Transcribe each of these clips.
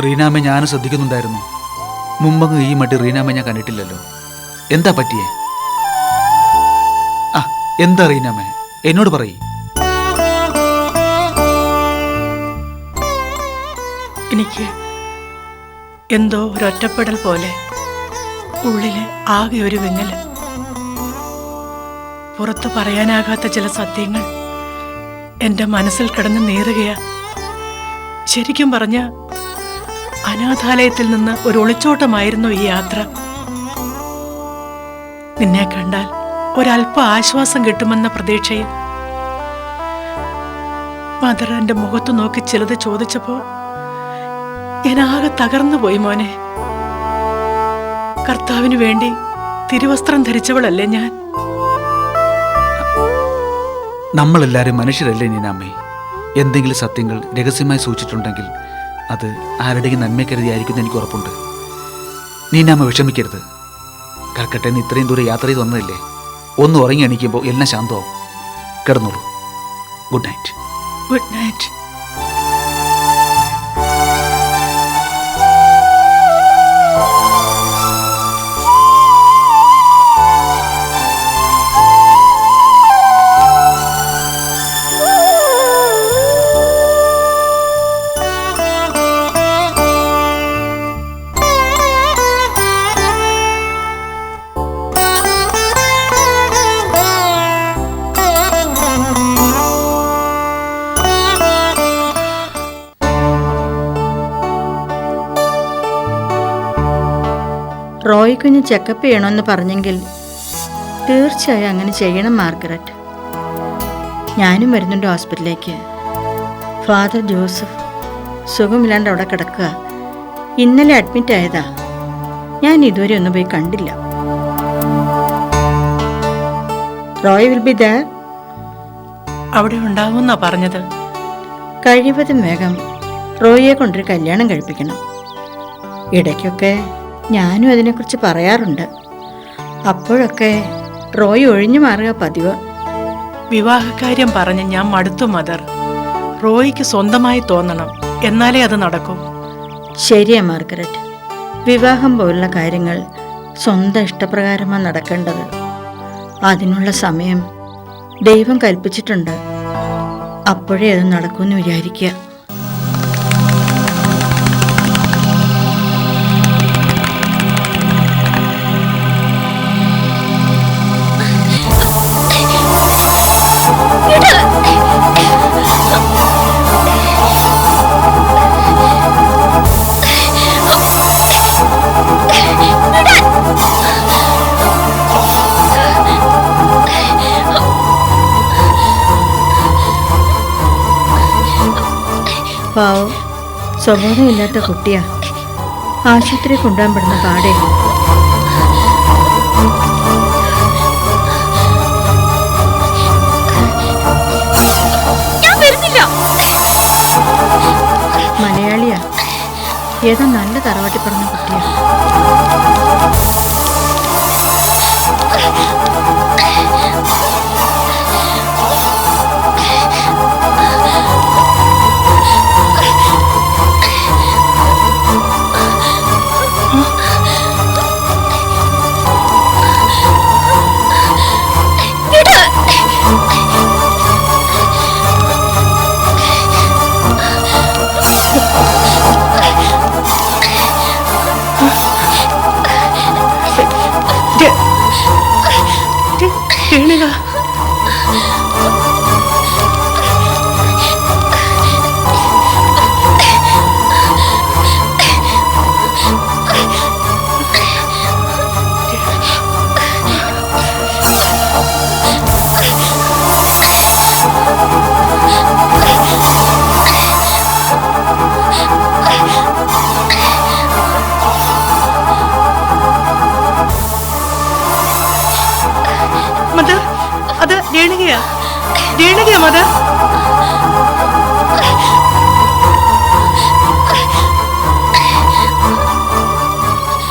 റീനാമ്മ ഞാനും ശ്രദ്ധിക്കുന്നുണ്ടായിരുന്നു. മുമ്പങ്ങ് ഈ മട്ടി റീനാമ്മ ഞാൻ കണ്ടിട്ടില്ലല്ലോ. എന്താ പറ്റിയേ? ആ, എന്താ റീനാമ്മ, എന്നോട് പറയ്. എനിക്ക് എന്തോ ഒരൊറ്റപ്പെടൽ പോലെ, ഉള്ളില് ആകെ ഒരു വിങ്ങല്. പുറത്ത് പറയാനാകാത്ത ചില സത്യങ്ങൾ എന്റെ മനസ്സിൽ കിടന്ന് നീറുകയാ. ശരിക്കും പറഞ്ഞ അനാഥാലയത്തിൽ നിന്ന് ഒരു ഒളിച്ചോട്ടമായിരുന്നു ഈ യാത്ര. നിന്നെ കണ്ടാൽ ഒരല്പ ആശ്വാസം കിട്ടുമെന്ന പ്രതീക്ഷയിൽ മദർ എന്റെ മുഖത്ത് നോക്കി ചിലത് ചോദിച്ചപ്പോ ഞാനാകെ തകർന്നു പോയി മോനെ. കർത്താവിന് വേണ്ടി തിരുവസ്ത്രം ധരിച്ചവളല്ലേ ഞാൻ. നമ്മളെല്ലാവരും മനുഷ്യരല്ലേ നീനാമ്മേ. എന്തെങ്കിലും സത്യങ്ങൾ രഹസ്യമായി സൂക്ഷിച്ചിട്ടുണ്ടെങ്കിൽ അത് ആരുടെയും നന്മക്കരുതിയായിരിക്കും എനിക്ക് ഉറപ്പുണ്ട്. നീനാമ്മ വിഷമിക്കരുത്. കൽക്കട്ടയിൽ നിന്ന് ഇത്രയും ദൂരം യാത്ര ചെയ്ത് വന്നതല്ലേ. ഒന്ന് ഉറങ്ങി എണീക്കുമ്പോൾ എല്ലാം ശാന്തമാവും. കിടന്നോളൂ. Good night. Good night. Roy കുഞ്ഞ് ചെക്കപ്പ് ചെയ്യണമെന്ന് പറഞ്ഞെങ്കിൽ തീർച്ചയായും അങ്ങനെ ചെയ്യണം മാർഗരറ്റ്. ഞാനും വരുന്നുണ്ട് ഹോസ്പിറ്റലിലേക്ക്. ഫാദർ ജോസഫ് സുഖമില്ലാണ്ട് അവിടെ കിടക്കുക. ഇന്നലെ അഡ്മിറ്റ് ആയതാ. ഞാൻ ഇതുവരെ ഒന്നും പോയി കണ്ടില്ല. Roy will be there. അവിടെ ഉണ്ടാവുമെന്നാ പറഞ്ഞത്. കഴിവതും വേഗം റോയിയെ കൊണ്ടൊരു കല്യാണം കഴിപ്പിക്കണം. ഇടയ്ക്കൊക്കെ ഞാനും അതിനെക്കുറിച്ച് പറയാറുണ്ട്. അപ്പോഴൊക്കെ റോയ് ഒഴിഞ്ഞു മാറുക പതിവ്. വിവാഹകാര്യം പറഞ്ഞ് ഞാൻ മടുത്തു മദർ. റോയിക്ക് സ്വന്തമായി തോന്നണം, എന്നാലേ അത് നടക്കൂ. ശരിയാ മാർഗരറ്റ്. വിവാഹം പോലുള്ള കാര്യങ്ങൾ സ്വന്തം ഇഷ്ടപ്രകാരമാണ് നടക്കേണ്ടത്. അതിനുള്ള സമയം ദൈവം കൽപ്പിച്ചിട്ടുണ്ട്. അപ്പോഴേ അത് നടക്കുമെന്ന് വിചാരിക്കുക. പാവം, സ്വഭാവമില്ലാത്ത കുട്ടിയാ. ആശുപത്രി കൊണ്ടുപോകാൻ പെടുന്ന പാടേ. മലയാളിയാ. ഏതോ നല്ല തറവാട്ടി പറഞ്ഞ കുട്ടിയാ.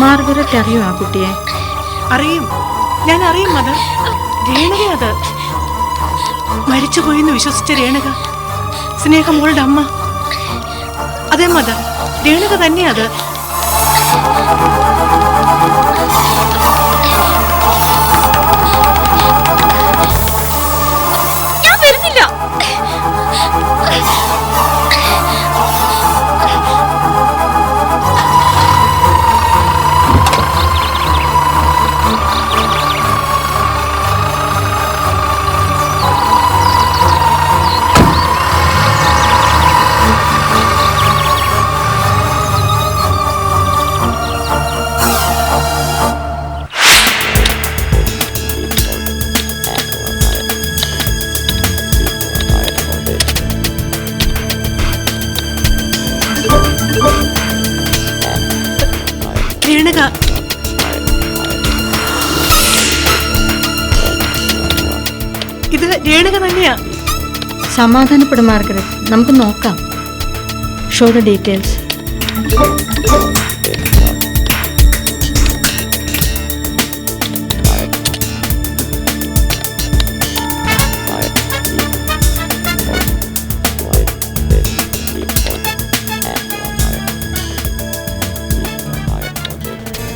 മാർഗരറ്റ് അറിയോ ആ കുട്ടിയെ? അറിയും, ഞാൻ അറിയും മദർ. രേണുക, അത് മരിച്ചുപോയിന്ന് വിശ്വസിച്ച രേണുക, സ്നേഹമോളുടെ അമ്മ. അതെ മദർ, രേണുക തന്നെയാ അത്. ഞാൻ വരുന്നില്ല. രേണുക, ഇത് രേണുക തന്നെയാ. സമാധാനപ്പെടും മാർഗരറ്റ്, നമുക്ക് നോക്കാം. Show the details.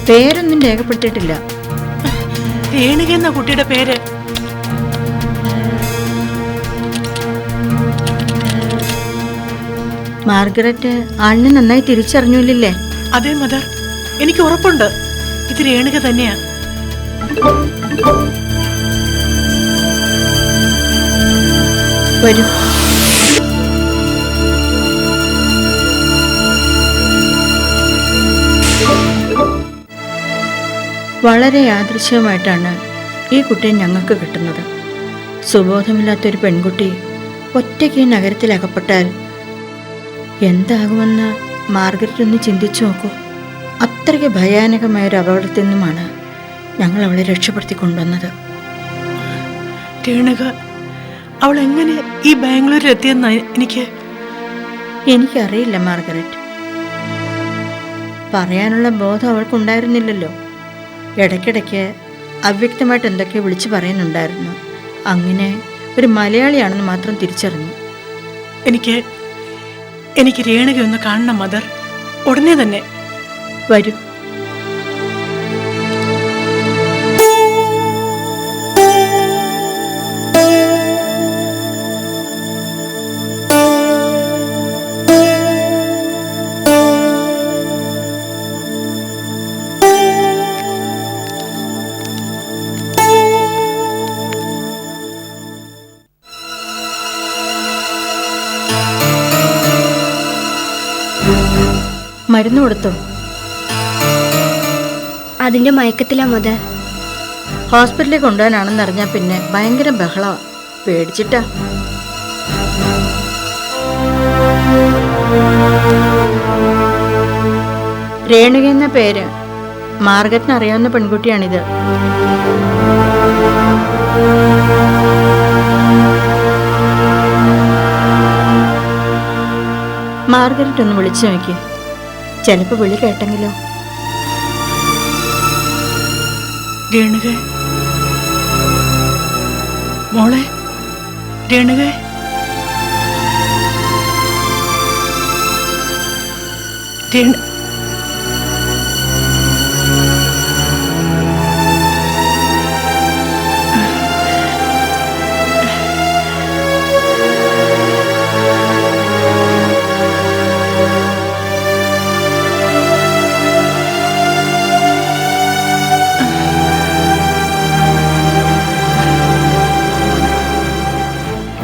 പേരൊന്നും രേഖപ്പെടുത്തിയിട്ടില്ല. രേണുക എന്ന കുട്ടിയുടെ പേര്. മാർഗരറ്റ് ആളിനെ നന്നായി തിരിച്ചറിഞ്ഞില്ലേ? അതേ മദർ, എനിക്ക് ഉറപ്പുണ്ട് ഇത് രേണുക തന്നെയാ. വരൂ. വളരെ യാദൃശ്യമായിട്ടാണ് ഈ കുട്ടിയെ ഞങ്ങൾക്ക് കിട്ടുന്നത്. സുബോധമില്ലാത്തൊരു പെൺകുട്ടി ഒറ്റയ്ക്ക് ഈ നഗരത്തിൽ അകപ്പെട്ടാൽ എന്താകുമെന്ന് മാർഗരറ്റ് ഒന്ന് ചിന്തിച്ചു നോക്കൂ. അത്രയ്ക്ക് ഭയാനകമായൊരു അപകടത്തിൽ നിന്നുമാണ് ഞങ്ങൾ അവളെ രക്ഷപ്പെടുത്തി കൊണ്ടുവന്നത്. രേണുക അവൾ എങ്ങനെ ഈ ബാംഗ്ലൂരിൽ എത്തിയെന്ന് എനിക്കറിയില്ല മാർഗരറ്റ്. പറയാനുള്ള ബോധം അവൾക്കുണ്ടായിരുന്നില്ലല്ലോ. ഇടയ്ക്കിടയ്ക്ക് അവ്യക്തമായിട്ട് എന്തൊക്കെയോ വിളിച്ചു പറയുന്നുണ്ടായിരുന്നു. അങ്ങനെ ഒരു മലയാളിയാണെന്ന് മാത്രം തിരിച്ചറിഞ്ഞു. എനിക്ക് രേണുക ഒന്ന് കാണണം മദർ, ഉടനെ തന്നെ. വരൂ. മരുന്ന് കൊടുത്തോ? അതിന്റെ മയക്കത്തിലാ മദർ. ഹോസ്പിറ്റലിൽ കൊണ്ടുപോകാനാണെന്ന് അറിഞ്ഞാൽ പിന്നെ ഭയങ്കര ബഹളമാണ്. പേടിച്ചിട്ടാ. രേണുക എന്ന പേര് മാർഗരറ്റിന് അറിയാവുന്ന പെൺകുട്ടിയാണിത്. മാർഗരറ്റ് ഒന്ന് വിളിച്ചു നോക്കി. ചിലപ്പോ വിളി കേട്ടെങ്കിലോ? രേണുക, മോളെ രേണുക.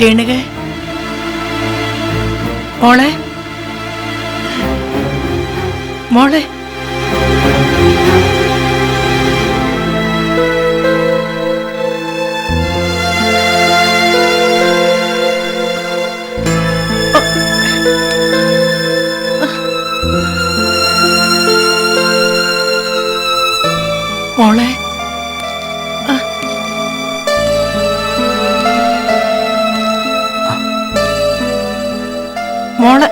രേണുക, മോളെ മോളെ. മോളെ, മോളെ.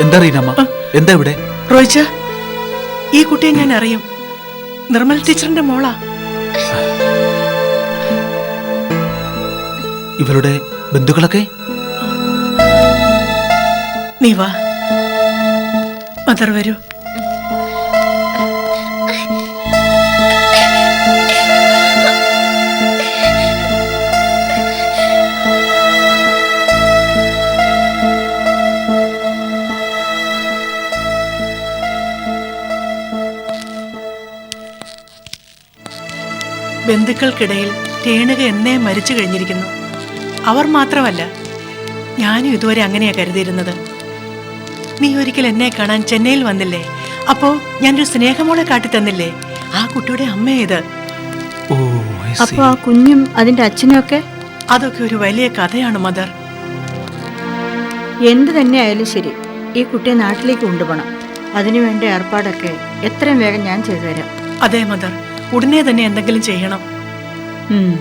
എന്താ റീനമ്മ, എന്താ ഇവിടെ? റോയിച്ച, ഈ കുട്ടിയെ ഞാൻ അറിയും. നിർമ്മൽ ടീച്ചറിന്റെ മോളാ. ഇവളുടെ ബന്ധുക്കളൊക്കെ? നീ വാ മദർ, വരൂ. ബന്ധുക്കൾക്കിടയിൽ രേണുക എന്നേ മരിച്ചു കഴിഞ്ഞിരിക്കുന്നു. അവർ മാത്രമല്ല, ഞാനും ഇതുവരെ അങ്ങനെയാ കരുതിയിരുന്നത്. നീ ഒരിക്കൽ എന്നെ കാണാൻ ചെന്നൈയിൽ വന്നില്ലേ? അപ്പോ ഞാനൊരു സ്നേഹമോളെ കാട്ടിത്തന്നില്ലേ? ആ കുട്ടിയുടെ അമ്മയേത്. ഓ, I see. അപ്പൊ ആ കുഞ്ഞും അതിന്റെ അച്ഛനും ഒക്കെ? അതൊക്കെ ഒരു വലിയ കഥയാണ് മദർ. എന്ത് തന്നെയായാലും ശരി, ഈ കുട്ടിയെ നാട്ടിലേക്ക് കൊണ്ടുപോകണം. അതിനുവേണ്ട ഏർപ്പാടൊക്കെ എത്രയും വേഗം ഞാൻ ചെയ്തു തരാം. അതെ മദർ, ഉടനെ തന്നെ എന്തെങ്കിലും ചെയ്യണം. ഉം.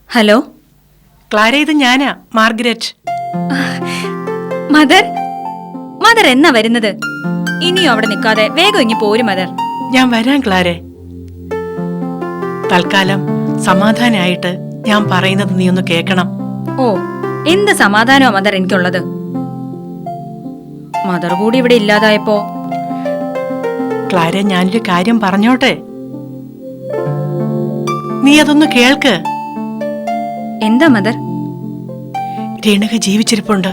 ഹലോ ക്ലാര, ഇത് ഞാനാ, മാർഗരറ്റ്. മദർ, മദർ എന്നാ വരുന്നത്? ഇനിയും അവിടെ നിൽക്കാതെ വേഗം ഇങ്ങി പോരും മദർ. ഞാൻ വരാൻ ക്ലാരെ. തൽക്കാലം സമാധാനായിട്ട് ഞാൻ പറയുന്നത് നീ ഒന്ന് കേൾക്കണം. ഓ, എന്ത് സമാധാനമാ മദർ എനിക്കുള്ളത്. മദർ കൂടി ഇവിടെ ഇല്ലാതായപ്പോ. ക്ലാരെ, ഞാനൊരു കാര്യം പറഞ്ഞോട്ടെ? നീ അതൊന്ന് കേൾക്ക്. എന്താ മദർ? രേണുക ജീവിച്ചിരിപ്പുണ്ട്.